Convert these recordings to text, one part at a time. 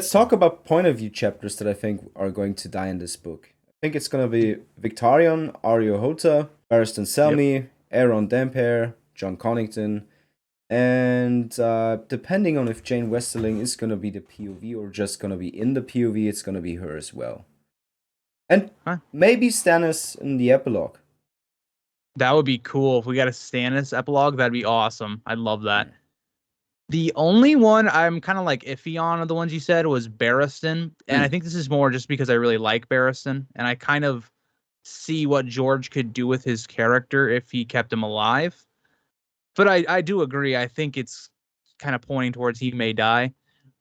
let's talk about point of view chapters that I think are going to die in this book. I think it's gonna be Victarion, Aryo Hota, Barristan Yep. Selmy, Aaron Dampier, John Connington, and depending on if Jane Westerling is gonna be the POV or just gonna be in the POV, it's gonna be her as well. And Huh. maybe Stannis in the epilogue. That would be cool if we got a Stannis epilogue. That'd be awesome. I'd love that. Yeah. The only one I'm kind of like iffy on of the ones you said was Barristan, and I Mm. think this is more just because I really like Barristan, and I kind of see what George could do with his character if he kept him alive. But I do agree. I think it's kind of pointing towards he may die.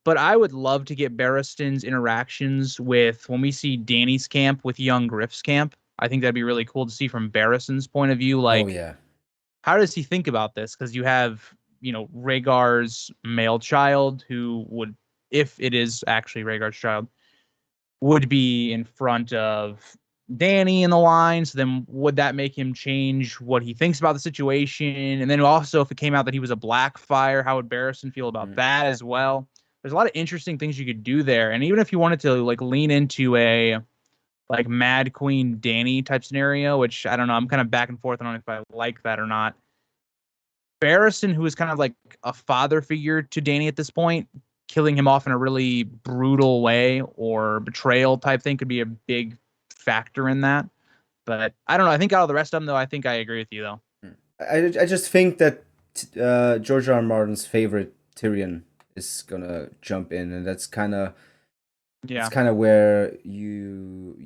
But I would love to get Barristan's interactions with when we see Danny's camp with young Griff's camp. I think that'd be really cool to see from Barristan's point of view. Oh Like, yeah. how does he think about this? Because you have, Rhaegar's male child who would, if it is actually Rhaegar's child, would be in front of Danny in the line. So then would that make him change what he thinks about the situation? And then also, if it came out that he was a Blackfire, how would Barristan feel about Mm. that as well? There's a lot of interesting things you could do there. And even if you wanted to like lean into a like Mad Queen Danny type scenario, which I don't know, I'm kind of back and forth on if I like that or not. Barristan, who is kind of like a father figure to Danny at this point, killing him off in a really brutal way or betrayal type thing could be a big factor in that. But I don't know. I think out of the rest of them, though, I think I agree with you, though. Mm. I just think that George R. R. Martin's favorite Tyrion is gonna jump in, and that's Yeah. kind of where you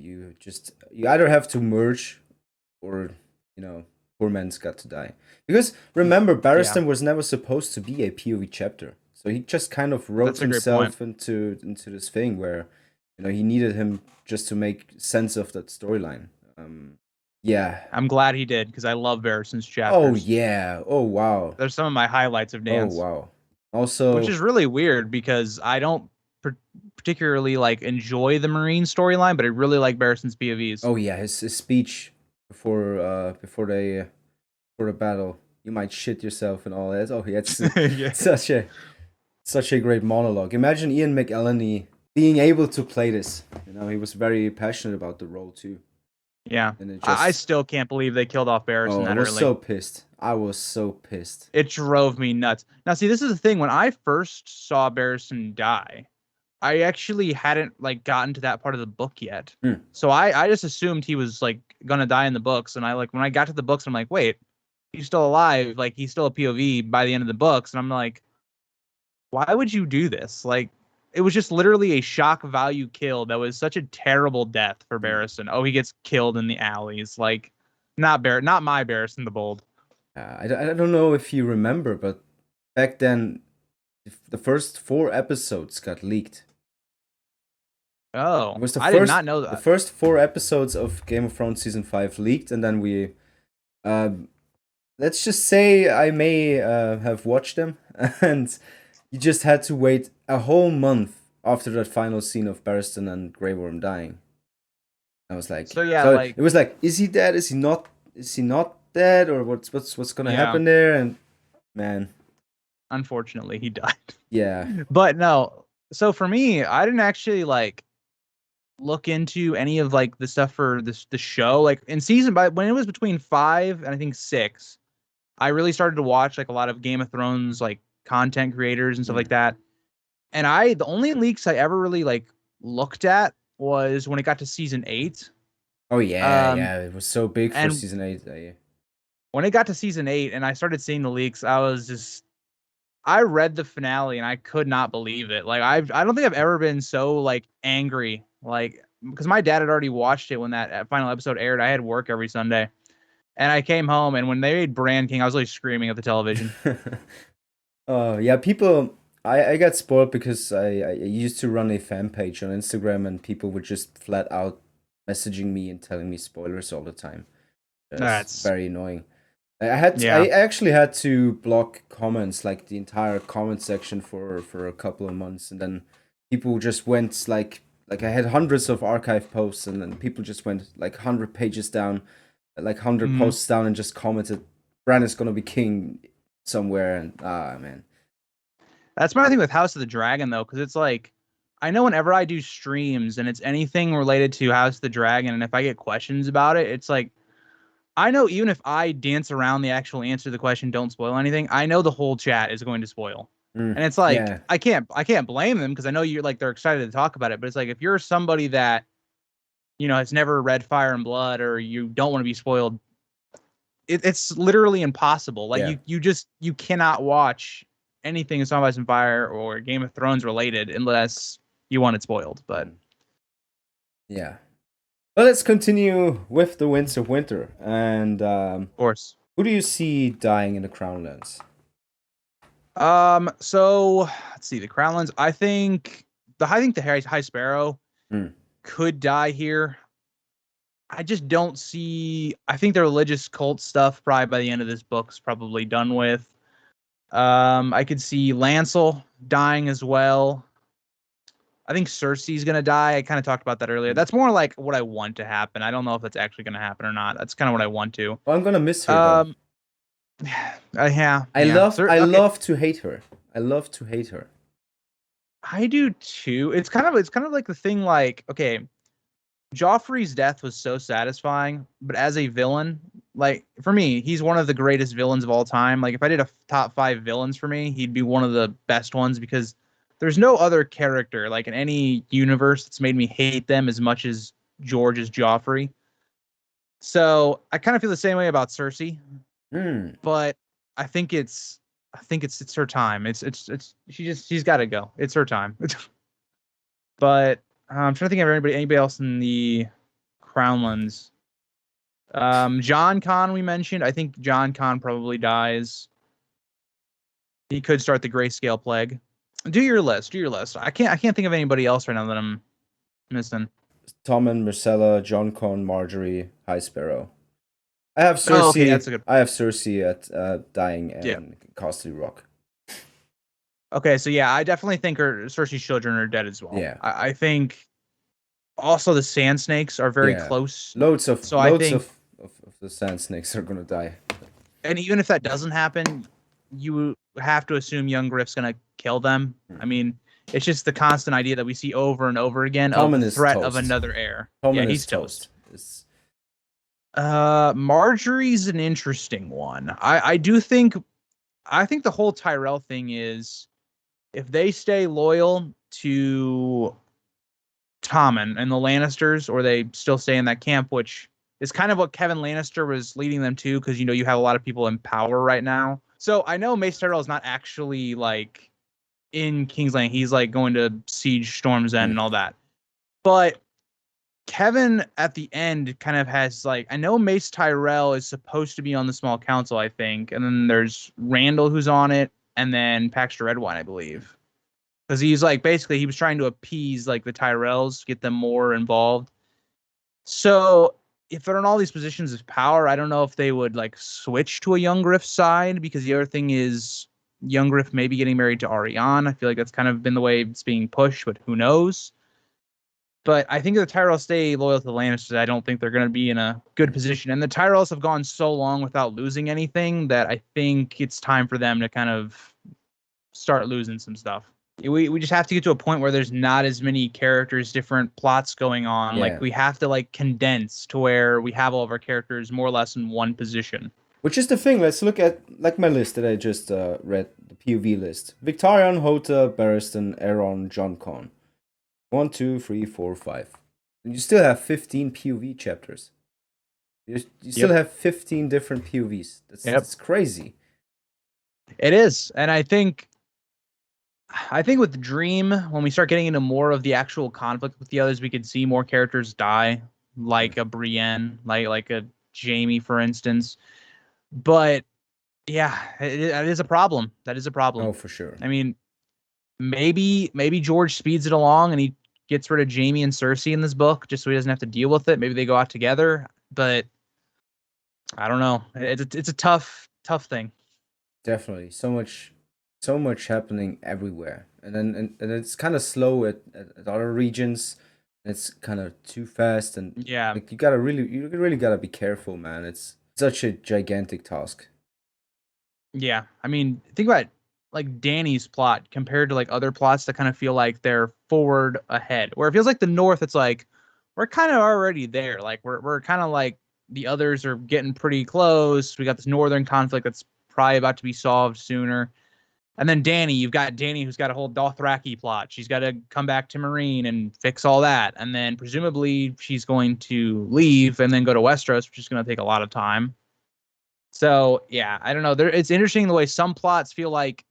either have to merge or poor man's got to die. Because remember, Yeah. Barristan was never supposed to be a POV chapter, so he just kind of wrote That's a great point. himself into this thing where he needed him just to make sense of that storyline. Yeah. I'm glad he did because I love Barristan's Oh chapters. yeah. Oh wow. There's some of my highlights of Oh Dance, wow. which Also, is really weird because I don't particularly like enjoy the Marine storyline, but I really like Barristan's POVs. oh yeah, his speech before they for the battle. You might shit yourself and all that. Oh yeah, it's Yeah. such a great monologue. Imagine Ian McElhenney being able to play this. He was very passionate about the role too, Yeah. and it I just still can't believe they killed off Barristan oh, I that was early. so pissed. I was so pissed. It drove me nuts. Now, see, this is the thing. When I first saw Barristan die, I actually hadn't like gotten to that part of the book yet. Hmm. So I just assumed he was like gonna die in the books. And I like when I got to the books, I'm like, wait, he's still alive. Like he's still a POV by the end of the books. And I'm like, why would you do this? Like it was just literally a shock value kill that was such a terrible death for Hmm. Barristan. Oh, he gets killed in the alleys. Like not my Barristan the Bold. I don't know if you remember, but back then, the first 4 episodes got leaked. It Oh, was I did not know the that. first 4 episodes of Game of Thrones season 5 leaked, and then um, let's just say I may have watched them, and you just had to wait a whole month after that final scene of Barristan and Grey Worm dying. I was like, So yeah, so like it was like, is he dead? Is he not? Is he not dead? Or what's gonna yeah, happen there? And man, unfortunately he died. yeah. But no, so for me, I didn't actually like look into any of like the stuff for the show. Like in season by when it was between 5 and I think 6, I really started to watch like a lot of Game of Thrones like content creators and stuff like Mm. that. And the only leaks I ever really like looked at was when it got to season 8. Oh yeah, Um yeah. It was so big for and season 8. when it got to season 8 and I started seeing the leaks, I read the finale and I could not believe it. Like I don't think I've ever been so like angry. Like because my dad had already watched it when that final episode aired. I had work every Sunday, and I came home and when they made Bran King, I was like screaming at the television. Yeah, people. I got spoiled because I used to run a fan page on Instagram, and people were just flat out messaging me and telling me spoilers all the time. It's That's very annoying. I yeah. actually had to block comments, like the entire comment section for a couple of months, and then people just went like I had hundreds of archive posts, and then people just went like 100 pages down, like 100 Mm. posts down, and just commented, "Bran is gonna be king somewhere," and man. That's my thing with House of the Dragon though, because it's like I know whenever I do streams and it's anything related to House of the Dragon, and if I get questions about it, it's like I know even if I dance around the actual answer to the question, don't spoil anything, I know the whole chat is going to spoil. And it's like Yeah. I can't blame them because I know you're like they're excited to talk about it, but it's like if you're somebody that has never read Fire and Blood or you don't want to be spoiled, it's literally impossible. Like Yeah. you cannot watch anything Song of Ice and Fire or Game of Thrones related unless you want it spoiled. But Yeah. Well, let's continue with the Winds of Winter. And of course. who do you see dying in the Crownlands? So let's see the Crownlands. I think the High Sparrow could die here. I just don't see. I think the religious cult stuff probably by the end of this book's probably done with. I could see Lancel dying as well. I think Cersei's gonna die. I kind of talked about that earlier. That's more like what I want to happen. I don't know if that's actually gonna happen or not. That's kind of what I want to. Well, I'm gonna miss her though. Yeah. I love to hate her. I love to hate her. I do too. It's kind of like the thing like, okay, Joffrey's death was so satisfying, but as a villain, like for me, he's one of the greatest villains of all time. Like if I did a top 5 villains for me, he'd be one of the best ones because there's no other character like in any universe that's made me hate them as much as George's Joffrey. So I kind of feel the same way about Cersei, but I think it's her time. She's got to go. It's her time. But I'm trying to think of anybody else in the Crownlands. John Con we mentioned. I think John Con probably dies. He could start the grayscale plague. Do your list. I can't think of anybody else right now that I'm missing. Tommen, Myrcella, John Con, Marjorie, High Sparrow. I have Cersei. Oh, okay, that's a good. I have Cersei at dying in Costly Rock. Okay, so yeah, I definitely think Cersei's children are dead as well. Yeah, I think also the Sand Snakes are very close. Loads of the Sand Snakes are gonna die. And even if that doesn't happen, you have to assume young Griff's gonna kill them. I mean, it's just the constant idea that we see over and over again of the threat of another heir. Tommen he's toast. Marjorie's an interesting one. I think the whole Tyrell thing is if they stay loyal to Tommen and the Lannisters, or they still stay in that camp, which is kind of what Kevin Lannister was leading them to, because you have a lot of people in power right now. So I know Mace Tyrell is not actually like in King's Landing. He's like going to siege Storm's End and all that. But Kevin at the end kind of has like, I know Mace Tyrell is supposed to be on the small council, I think. And then there's Randall who's on it, and then Paxter Redwine, I believe. Because he's like, basically he was trying to appease like the Tyrells, get them more involved. So if they're in all these positions of power, I don't know if they would like switch to a young Griff side, because the other thing is young Griff maybe getting married to Arianne. I feel like that's kind of been the way it's being pushed, but who knows? But I think if the Tyrells stay loyal to the Lannisters, I don't think they're going to be in a good position. And the Tyrells have gone so long without losing anything that I think it's time for them to kind of start losing some stuff. We just have to get to a point where there's not as many characters, different plots going on. Yeah. Like we have to like condense to where we have all of our characters more or less in one position. Which is the thing. Let's look at like my list that I just read, the POV list. Victarion, Hota, Barristan, Aeron, Jon Con. 1, 2, 3, 4, 5. And you still have 15 POV chapters. You still have 15 different POVs. That's crazy. It is. And I think with Dream, when we start getting into more of the actual conflict with the others, we could see more characters die, like a Brienne, like a Jaime, for instance. But yeah, it is a problem. That is a problem. Oh, for sure. I mean, maybe George speeds it along and he gets rid of Jaime and Cersei in this book just so he doesn't have to deal with it. Maybe they go out together, but I don't know. It's a tough thing. Definitely. So much happening everywhere. And it's kind of slow at other regions. It's kind of too fast, and like you really gotta be careful, man. It's such a gigantic task. Yeah, I mean, think about it. like Danny's plot compared to like other plots that kind of feel like they're forward ahead. Where it feels like the North, it's like we're kind of already there. Like we're kind of like the others are getting pretty close. We got this northern conflict that's probably about to be solved sooner. And then Danny, you've got Danny who's got a whole Dothraki plot. She's got to come back to Marine and fix all that. And then presumably she's going to leave and then go to Westeros, which is going to take a lot of time. So yeah, I don't know. It's interesting the way some plots feel like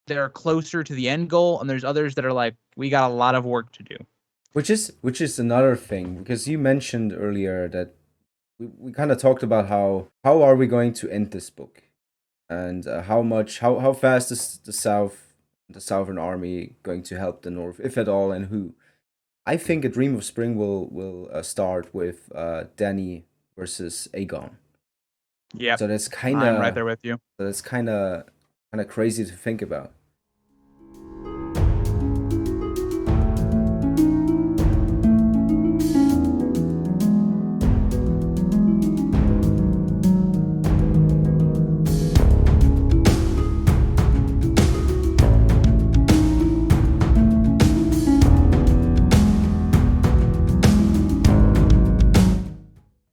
they're closer to the end goal, and there's others that are like, we got a lot of work to do. Which is another thing, because you mentioned earlier that we kind of talked about how are we going to end this book, and how fast is the Southern Army going to help the North, if at all, and who. I think A Dream of Spring will start with Dany versus Aegon. Yeah, So that's I'm right there with you. kind of crazy to think about.